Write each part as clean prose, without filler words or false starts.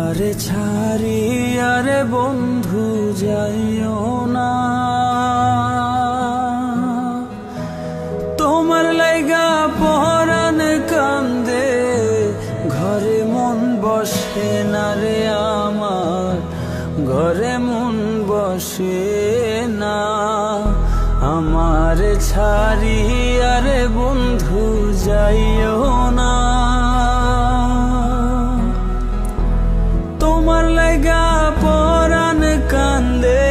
আমারে ছাড়িয়া রে বন্ধু যাইও না, তোমার লাইগা পরাণ কান্দে, ঘরে মন বসে না রে আমার, ঘরে মন বসে না। আমারে ছাড়িয়া রে বন্ধু যাইও না, তোমার লাইগা পরাণ কান্দে,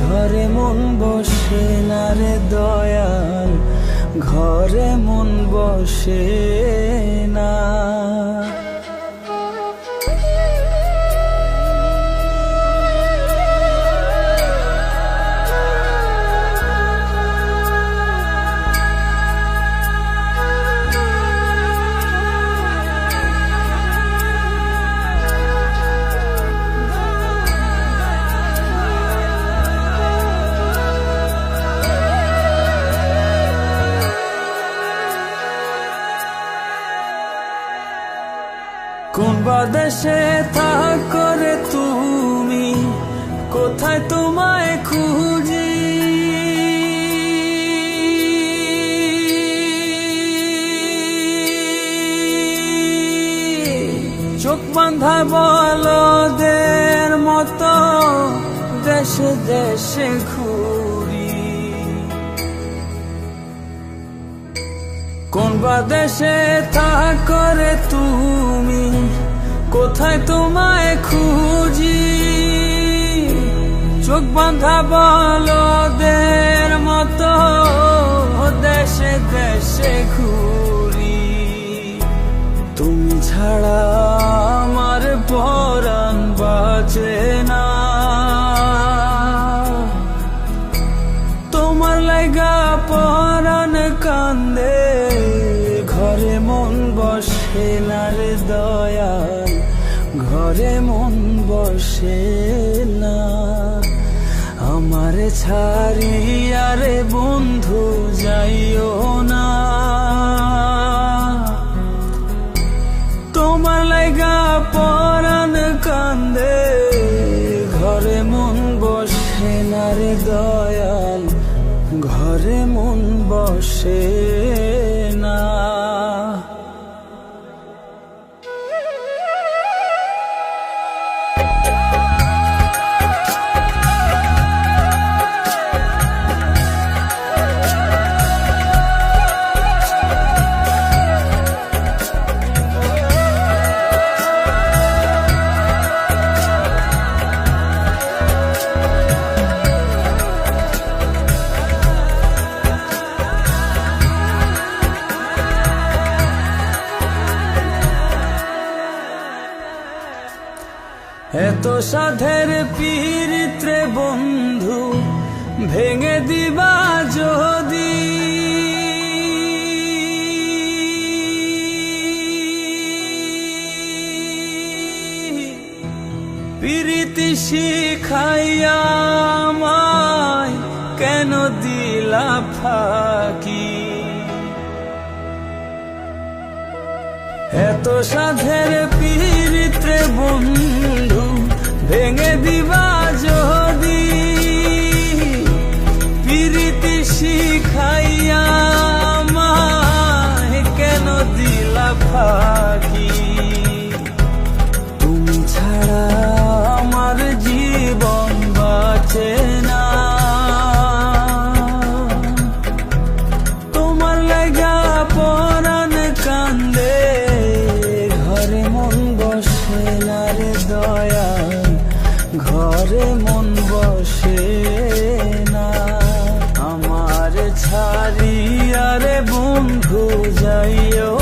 ঘরে মন বসে না রে দয়াল, ঘরে মন বসে না। কোন বাদেশে থাকো রে তুমি, কোথায় তোমায় খুঁজি, চোখ বাঁধা বলদের মতো দেশে দেশে ঘুরি। কোন বাদেশে থাকো রে তুমি, কোথায় তোমায় খুঁজি, চোখ বাঁধা বলদের মতো দেশে দেশে ঘুরি। তুমি ছাড়া আমার পরাণ বাঁচে না, তোমার লাইগা পরাণ কান্দে, ঘরে মন বসে না রে দয়াল, ঘরে মন বসে না। আমারে ছাড়িয়া রে বন্ধু যাইও না, তোমার লাইগা পরাণ কান্দে, ঘরে মন বসে না রে দয়াল, ঘরে মন বসে না। এত সাধের পীড়িত্রে বন্ধু ভেঙে দিবা যদি, পীড়িতি শিখাইয়া আমায় কেন দিলা ফাঁকি। এত সাধের পীড়িত্রে বন্ধু ভেঙে দিবা যদি, পীড়িতি শিখাইয়া আমায় কেন দিলা ফাঁকি। তুমি ছাড়া আমার জীবন বাঁচে না, তোমার লাইগা পরাণ কান্দে, ঘরে মন বসে না রে দয়াল, ঘরে মন বসে না। আমার ছাড়িয়া রে বন্ধু যাইও